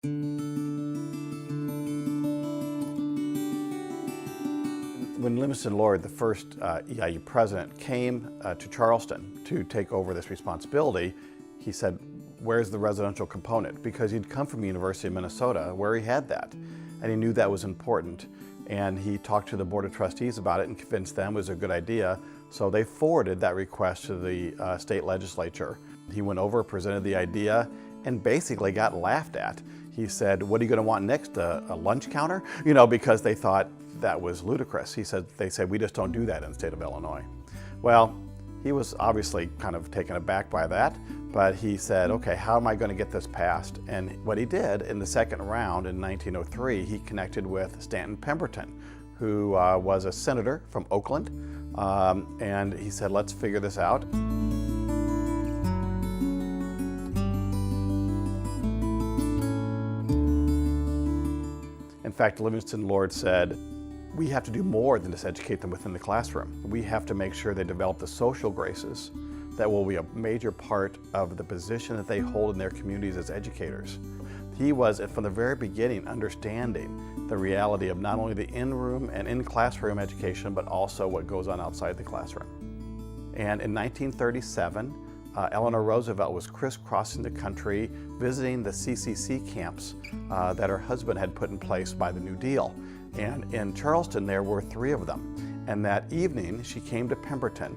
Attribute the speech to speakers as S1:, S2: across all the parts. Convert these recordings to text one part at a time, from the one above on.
S1: When Livingston Lord, the first EIU president, came to Charleston to take over this responsibility, he said, where's the residential component? Because he'd come from the University of Minnesota where he had that, and he knew that was important. And he talked to the Board of Trustees about it and convinced them it was a good idea. So they forwarded that request to the state legislature. He went over, presented the idea, and basically got laughed at. He said, what are you going to want next, a lunch counter? You know, because they thought that was ludicrous. They said, we just don't do that in the state of Illinois. Well, he was obviously kind of taken aback by that, but he said, okay, how am I going to get this passed? And what he did in the second round in 1903, he connected with Stanton Pemberton, who was a senator from Oakland, and he said, let's figure this out. In fact, Livingston Lord said, we have to do more than just educate them within the classroom. We have to make sure they develop the social graces that will be a major part of the position that they hold in their communities as educators. He was, from the very beginning, understanding the reality of not only the in-room and in-classroom education, but also what goes on outside the classroom. And in 1937, Eleanor Roosevelt was crisscrossing the country, visiting the CCC camps that her husband had put in place by the New Deal. And in Charleston, there were 3 of them. And that evening, she came to Pemberton,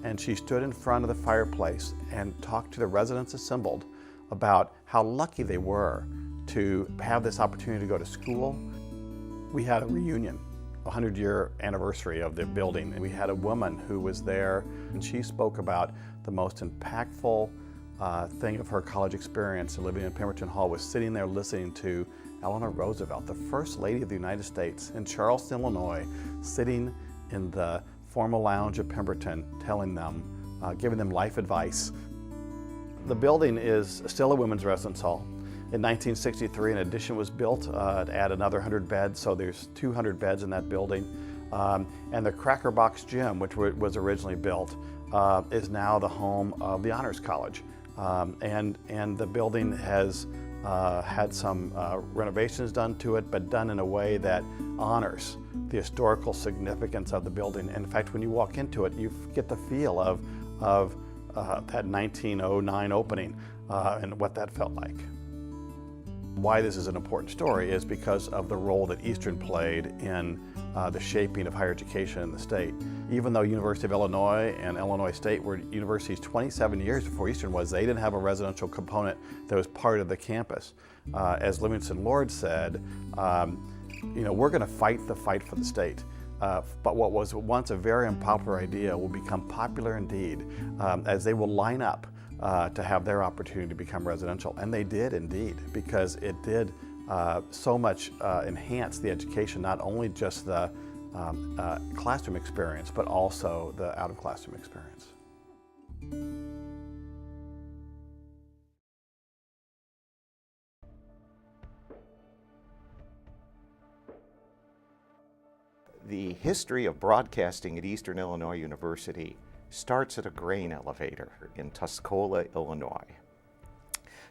S1: and she stood in front of the fireplace and talked to the residents assembled about how lucky they were to have this opportunity to go to school. We had a reunion, a 100-year anniversary of the building, and we had a woman who was there, and she spoke about the most impactful thing of her college experience living in Pemberton Hall was sitting there listening to Eleanor Roosevelt, the First Lady of the United States in Charleston, Illinois, sitting in the formal lounge of Pemberton, telling them, giving them life advice. The building is still a women's residence hall. In 1963, an addition was built to add another 100 beds, so there's 200 beds in that building. And the Cracker Box Gym, which was originally built, is now the home of the Honors College. And the building has had some renovations done to it, but done in a way that honors the historical significance of the building. And in fact, when you walk into it, you get the feel of that 1909 opening and what that felt like. Why this is an important story is because of the role that Eastern played in the shaping of higher education in the state. Even though University of Illinois and Illinois State were universities 27 years before Eastern was, they didn't have a residential component that was part of the campus. As Livingston Lord said, you know, we're going to fight the fight for the state. But what was once a very unpopular idea will become popular indeed, as they will line up to have their opportunity to become residential. And they did indeed, because it did so much enhance the education, not only just the classroom experience, but also the out-of-classroom experience.
S2: The history of broadcasting at Eastern Illinois University starts at a grain elevator in Tuscola, Illinois.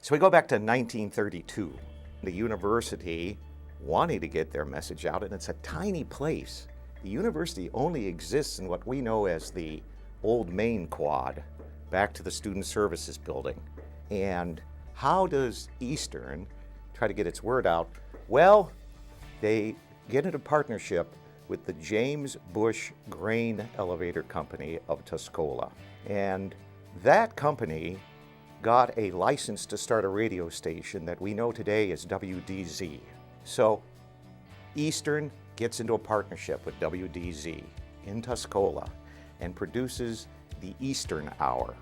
S2: So we go back to 1932. The university wanting to get their message out, and it's a tiny place. The university only exists in what we know as the old main quad, back to the Student Services building. And how does Eastern try to get its word out? Well, they get into partnership with the James Bush Grain Elevator Company of Tuscola. And that company got a license to start a radio station that we know today as WDZ. So Eastern gets into a partnership with WDZ in Tuscola and produces the Eastern Hour.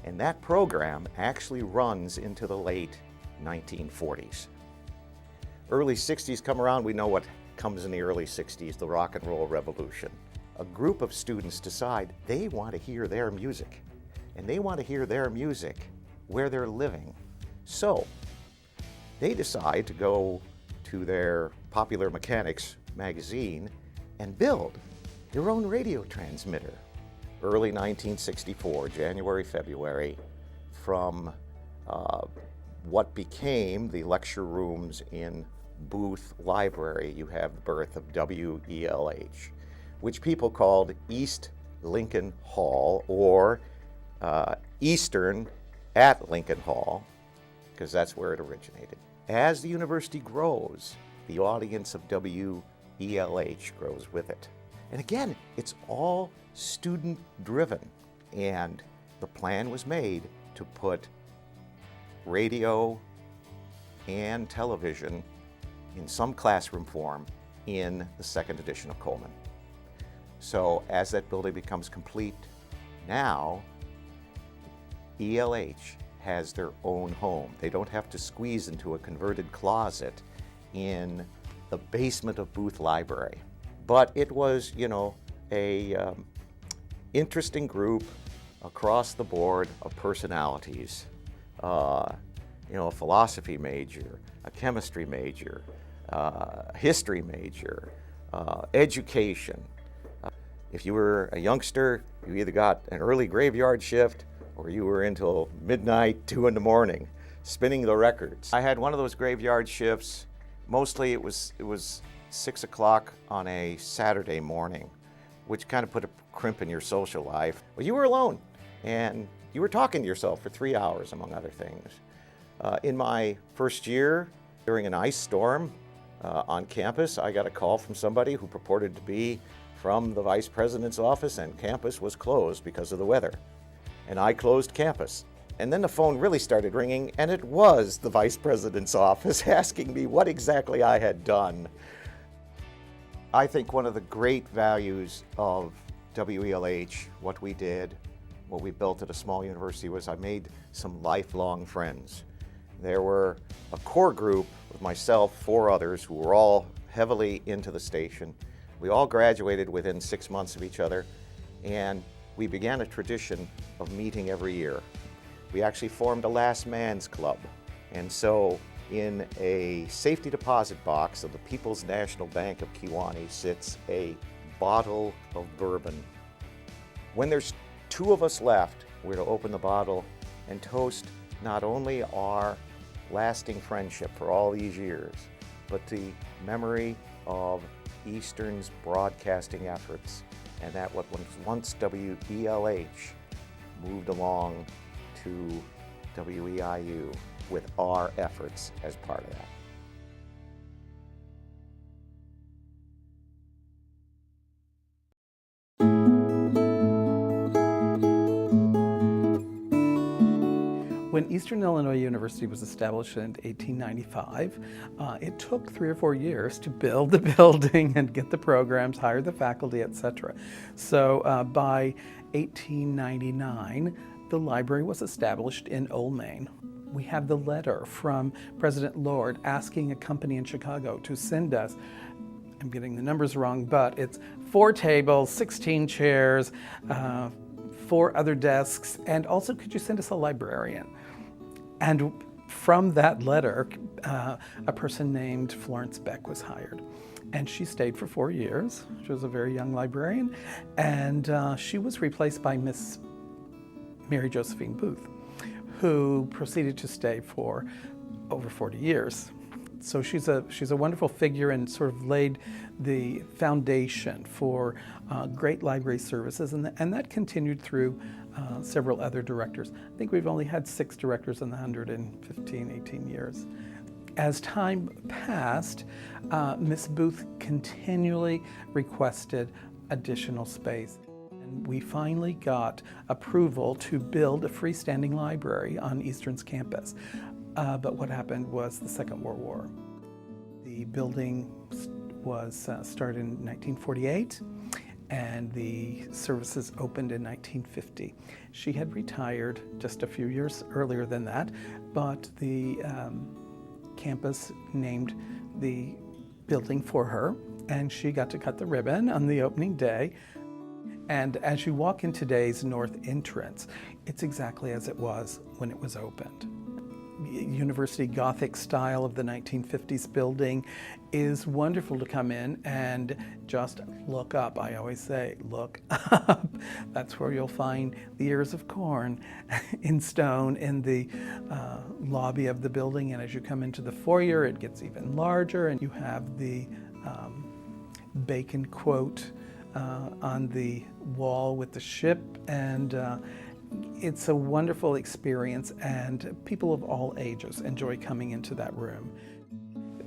S2: And that program actually runs into the late 1940s. Early 60s come around, we know what comes in the early 60s, the rock and roll revolution. A group of students decide they want to hear their music, and they want to hear their music where they're living. So they decide to go to their Popular Mechanics magazine and build their own radio transmitter. Early 1964, January, February, from what became the lecture rooms in Booth Library, you have the birth of WELH, which people called East Lincoln Hall, or Eastern at Lincoln Hall, because that's where it originated. As the university grows, the audience of WELH grows with it. And again, it's all student-driven, and the plan was made to put radio and television in some classroom form in the second edition of Coleman. So as that building becomes complete, now ELH has their own home. They don't have to squeeze into a converted closet in the basement of Booth Library. But it was, a interesting group across the board of personalities. A philosophy major, a chemistry major, history major, education. If you were a youngster, you either got an early graveyard shift or you were until midnight, 2 in the morning, spinning the records. I had one of those graveyard shifts. Mostly it was 6 o'clock on a Saturday morning, which kind of put a crimp in your social life. Well, you were alone, and you were talking to yourself for 3 hours, among other things. In my first year, during an ice storm on campus, I got a call from somebody who purported to be from the vice president's office, and campus was closed because of the weather. And I closed campus. And then the phone really started ringing, and it was the vice president's office asking me what exactly I had done. I think one of the great values of WELH, what we did, what we built at a small university, was I made some lifelong friends. There were a core group with myself, 4 others, who were all heavily into the station. We all graduated within 6 months of each other, and we began a tradition of meeting every year. We actually formed a Last Man's Club, and so in a safety deposit box of the People's National Bank of Kewanee sits a bottle of bourbon. When there's 2 of us left, we're to open the bottle and toast not only our lasting friendship for all these years, but the memory of Eastern's broadcasting efforts, and that what was once WELH moved along to WEIU with our efforts as part of that.
S3: When Eastern Illinois University was established in 1895, it took 3 or 4 years to build the building and get the programs, hire the faculty, etc. So by 1899, the library was established in Old Main. We have the letter from President Lord asking a company in Chicago to send us, I'm getting the numbers wrong, but it's 4 tables, 16 chairs, 4 other desks, and also could you send us a librarian? And from that letter, a person named Florence Beck was hired. And she stayed for 4 years. She was a very young librarian. And she was replaced by Miss Mary Josephine Booth, who proceeded to stay for over 40 years. So she's a wonderful figure and sort of laid the foundation for great library services, and that continued through several other directors. I think we've only had 6 directors in the 115, 18 years. As time passed, Miss Booth continually requested additional space. And we finally got approval to build a freestanding library on Eastern's campus. But what happened was the Second World War. The building was started in 1948, and the services opened in 1950. She had retired just a few years earlier than that, but the campus named the building for her, and she got to cut the ribbon on the opening day. And as you walk in today's north entrance, it's exactly as it was when it was opened. university Gothic style of the 1950s building is wonderful to come in and just look up. I always say, look up. That's where you'll find the ears of corn in stone in the lobby of the building. And as you come into the foyer, it gets even larger, and you have the Bacon quote on the wall with the ship, and it's a wonderful experience, and people of all ages enjoy coming into that room.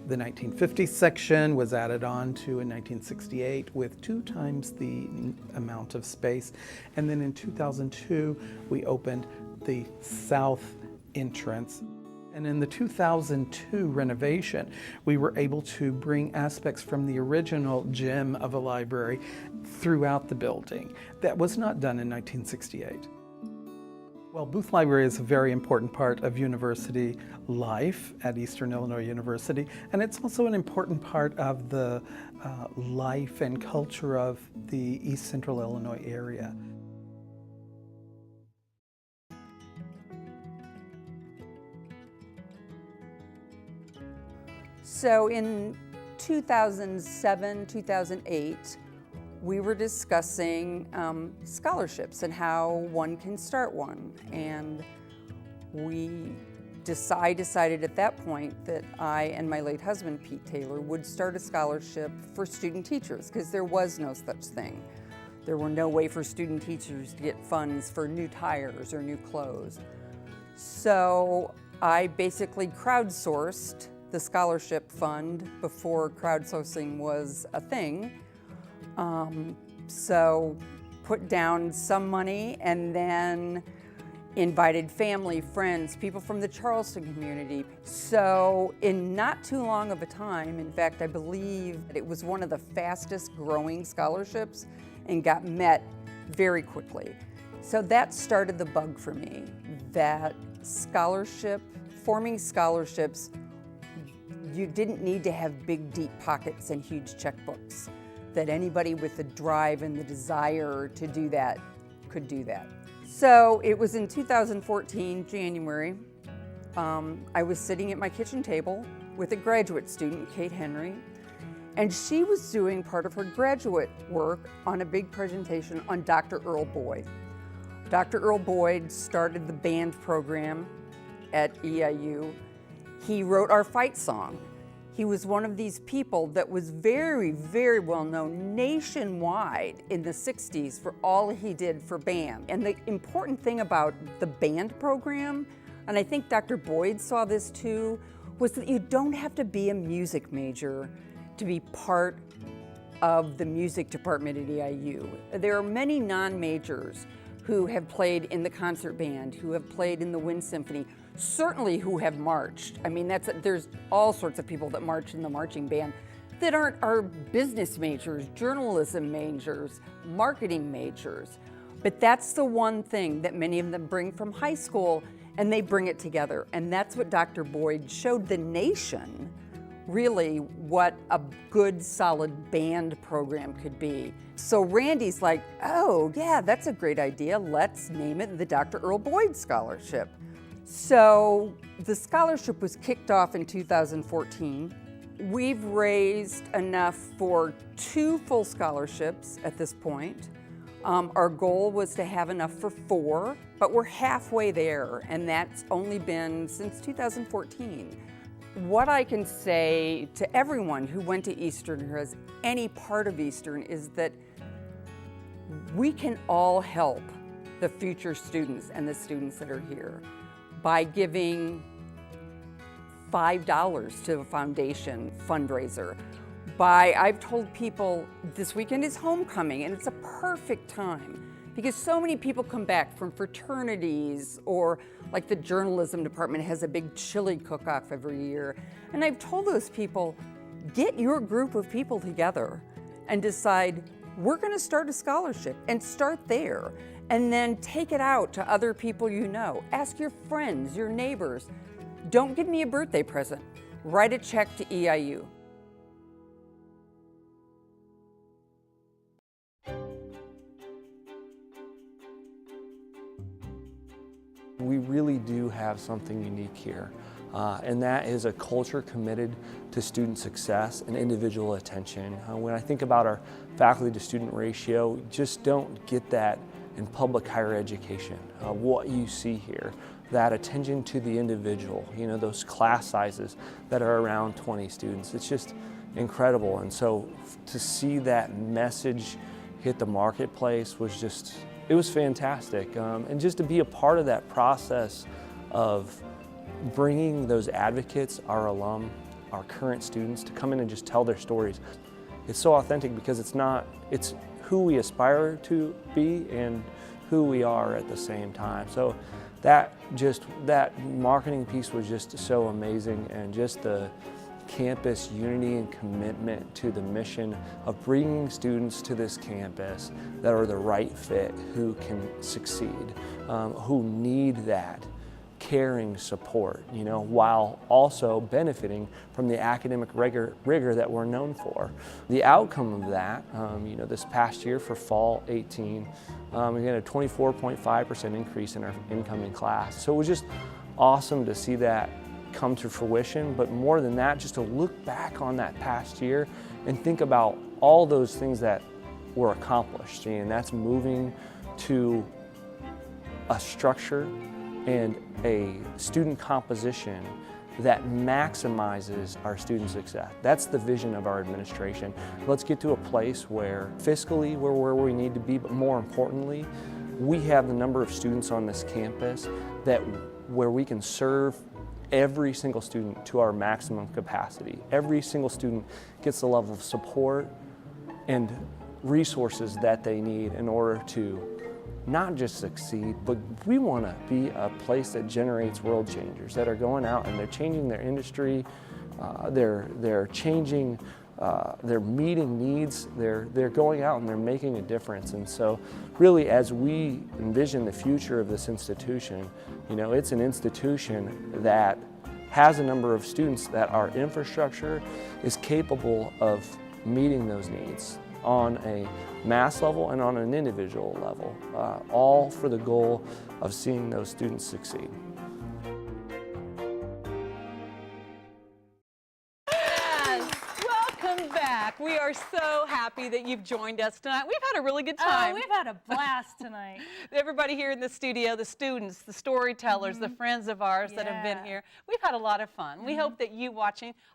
S3: The 1950s section was added on to in 1968 with 2 times the amount of space, and then in 2002 we opened the south entrance. And in the 2002 renovation, we were able to bring aspects from the original gem of a library throughout the building. That was not done in 1968. Well, Booth Library is a very important part of university life at Eastern Illinois University, and it's also an important part of the life and culture of the East Central Illinois area.
S4: So in 2007, 2008, we were discussing scholarships and how one can start one. And I decided at that point that I and my late husband, Pete Taylor, would start a scholarship for student teachers, because there was no such thing. There were no way for student teachers to get funds for new tires or new clothes. So I basically crowdsourced the scholarship fund before crowdsourcing was a thing. So put down some money and then invited family, friends, people from the Charleston community. So in not too long of a time, in fact, I believe it was one of the fastest growing scholarships and got met very quickly. So that started the bug for me, that forming scholarships, you didn't need to have big, deep pockets and huge checkbooks, that anybody with the drive and the desire to do that could do that. So it was in 2014, January. I was sitting at my kitchen table with a graduate student, Kate Henry, and she was doing part of her graduate work on a big presentation on Dr. Earl Boyd. Dr. Earl Boyd started the band program at EIU. He wrote our fight song. He was one of these people that was very, very well known nationwide in the 60s for all he did for band. And the important thing about the band program, and I think Dr. Boyd saw this too, was that you don't have to be a music major to be part of the music department at EIU. There are many non-majors who have played in the concert band, who have played in the Wind Symphony, certainly who have marched. I mean, there's all sorts of people that march in the marching band that are business majors, journalism majors, marketing majors. But that's the one thing that many of them bring from high school, and they bring it together. And that's what Dr. Boyd showed the nation, really what a good, solid band program could be. So Randy's like, oh yeah, that's a great idea. Let's name it the Dr. Earl Boyd Scholarship. So the scholarship was kicked off in 2014. We've raised enough for 2 full scholarships at this point. Our goal was to have enough for 4, but we're halfway there, and that's only been since 2014. What I can say to everyone who went to Eastern or has any part of Eastern is that we can all help the future students and the students that are here by giving $5 to a foundation fundraiser. I've told people this weekend is homecoming, and it's a perfect time because so many people come back from fraternities, or like the journalism department has a big chili cook-off every year. And I've told those people, get your group of people together and decide, we're gonna start a scholarship, and start there. And then take it out to other people you know. Ask your friends, your neighbors. Don't give me a birthday present. Write a check to EIU.
S5: we really do have something unique here. And that is a culture committed to student success and individual attention. When I think about our faculty to student ratio, just don't get that in public higher education. What you see here, that attention to the individual, those class sizes that are around 20 students, it's just incredible. And so to see that message hit the marketplace was just, it was fantastic. And just to be a part of that process of bringing those advocates, our alum, our current students, to come in and just tell their stories. It's so authentic because it's who we aspire to be and who we are at the same time. So that marketing piece was just so amazing, and just the campus unity and commitment to the mission of bringing students to this campus that are the right fit, who can succeed, who need that caring support, while also benefiting from the academic rigor that we're known for. The outcome of that, this past year for fall 18, we had a 24.5% increase in our incoming class. So it was just awesome to see that come to fruition, but more than that, just to look back on that past year and think about all those things that were accomplished. And that's moving to a structure and a student composition that maximizes our student success. That's the vision of our administration. Let's get to a place where fiscally we're where we need to be, but more importantly, we have the number of students on this campus where we can serve every single student to our maximum capacity. Every single student gets the level of support and resources that they need in order to not just succeed, but we want to be a place that generates world changers that are going out and they're changing their industry, they're changing, they're meeting needs, they're going out and they're making a difference. And so really, as we envision the future of this institution, it's an institution that has a number of students that our infrastructure is capable of meeting those needs on a mass level and on an individual level, all for the goal of seeing those students succeed.
S6: Yes, welcome back. We are so happy that you've joined us tonight. We've had a really good time.
S7: Oh, we've had a blast tonight.
S6: Everybody here in the studio, the students, the storytellers, the friends of ours that have been here. We've had a lot of fun. We hope that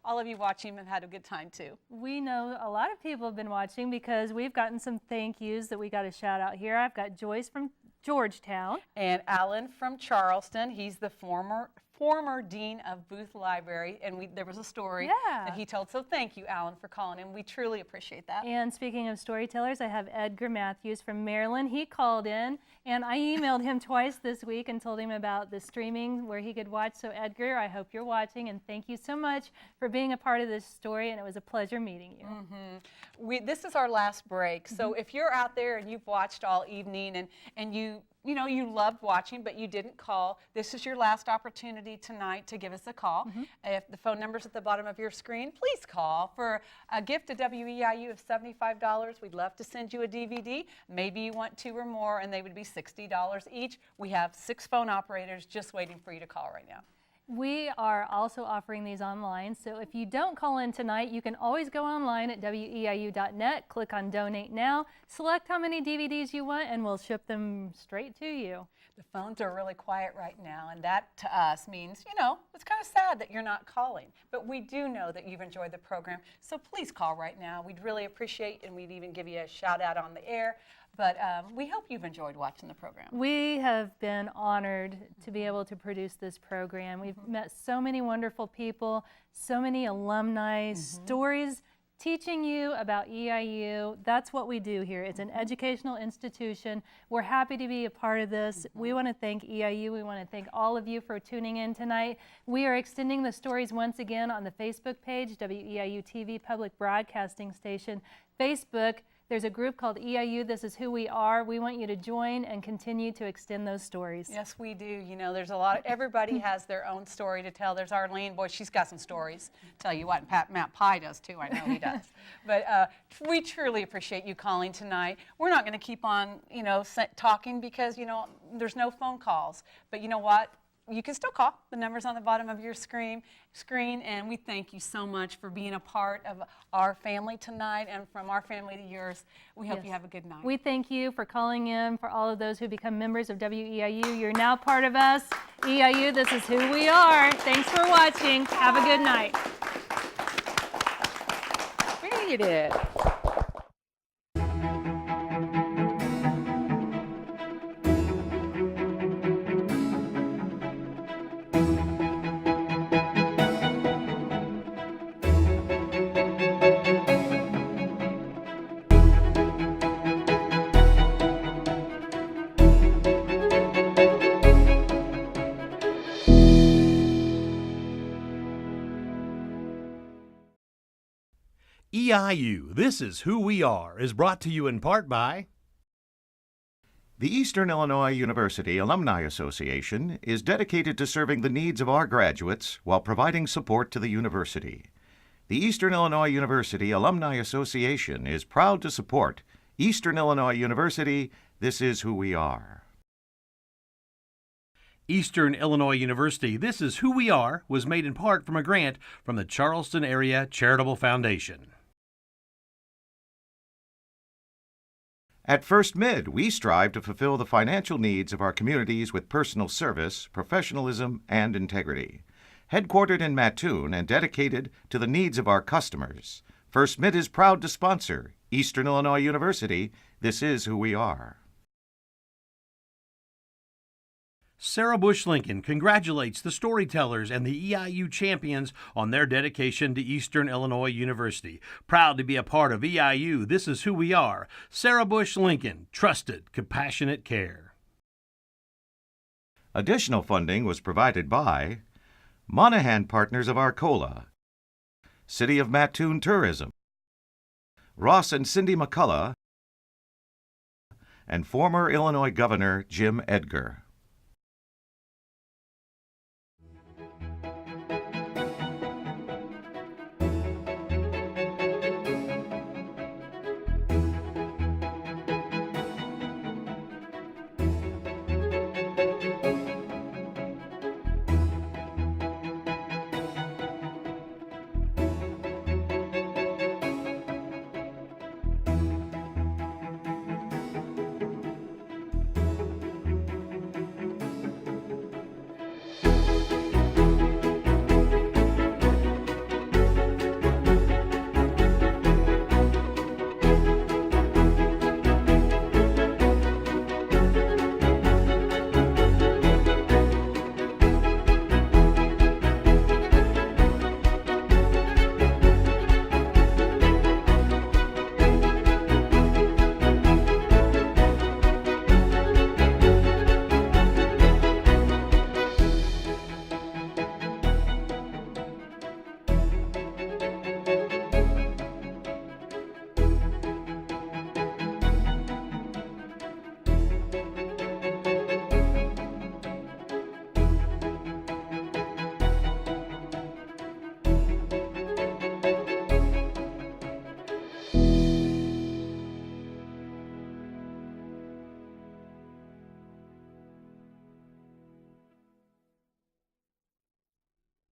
S6: all of you watching have had a good time too.
S7: We know a lot of people have been watching because we've gotten some thank yous that we got to shout out here. I've got Joyce from Georgetown.
S6: And Alan from Charleston. He's the former dean of Booth Library, and there was a story that he told. So thank you, Alan, for calling in. We truly appreciate that.
S7: And speaking of storytellers, I have Edgar Matthews from Maryland. He called in, and I emailed him twice this week and told him about the streaming where he could watch. So Edgar, I hope you're watching, and thank you so much for being a part of this story, and it was a pleasure meeting you.
S6: This is our last break, so if you're out there and you've watched all evening and you loved watching, but you didn't call, this is your last opportunity tonight to give us a call. If the phone number's at the bottom of your screen, please call for a gift to WEIU of $75. We'd love to send you a DVD. Maybe you want 2 or more, and they would be $60 each. We have 6 phone operators just waiting for you to call right now.
S7: We are also offering these online, so if you don't call in tonight, you can always go online at weiu.net, click on Donate Now, select how many DVDs you want, and we'll ship them straight to you.
S6: The phones are really quiet right now, and that to us means, it's kind of sad that you're not calling. But we do know that you've enjoyed the program, so please call right now. We'd really appreciate, and we'd even give you a shout out on the air. But we hope you've enjoyed watching the program.
S7: We have been honored to be able to produce this program. We've met so many wonderful people, so many alumni, stories teaching you about EIU. That's what we do here. It's an educational institution. We're happy to be a part of this. We want to thank EIU. We want to thank all of you for tuning in tonight. We are extending the stories once again on the Facebook page, WEIU TV Public Broadcasting Station. Facebook, There's a group called EIU, This Is Who We Are. We want you to join and continue to extend those stories.
S6: Yes, we do. You know, there's a lot of, everybody has their own story to tell. There's Arlene, boy, she's got some stories. Tell you what, and Matt Pye does too, I know he does. But we truly appreciate you calling tonight. We're not going to keep on, you know, talking because, you know, there's no phone calls. But you know what? You can still call. The number's on the bottom of your screen, and we thank you so much for being a part of our family tonight, and from our family to yours. We hope you have a good night.
S7: We thank you for calling in. For all of those who become members of WEIU, you're now part of us. EIU, this is who we are. Thanks for watching. Have a good night.
S4: Read it.
S8: EIU, This Is Who We Are, is brought to you in part by
S2: The Eastern Illinois University Alumni Association is dedicated to serving the needs of our graduates while providing support to the university. The Eastern Illinois University Alumni Association is proud to support Eastern Illinois University. This is who we are.
S8: Eastern Illinois University, This Is Who We Are, was made in part from a grant from the Charleston Area Charitable Foundation.
S2: At First Mid, we strive to fulfill the financial needs of our communities with personal service, professionalism, and integrity. Headquartered in Mattoon and dedicated to the needs of our customers, First Mid is proud to sponsor Eastern Illinois University. This is who we are.
S8: Sarah Bush Lincoln congratulates the storytellers and the EIU champions on their dedication to Eastern Illinois University. Proud to be a part of EIU, This Is Who We Are. Sarah Bush Lincoln, trusted, compassionate care.
S2: Additional funding was provided by Monahan Partners of Arcola, City of Mattoon Tourism, Ross and Cindy McCullough, and former Illinois Governor Jim Edgar.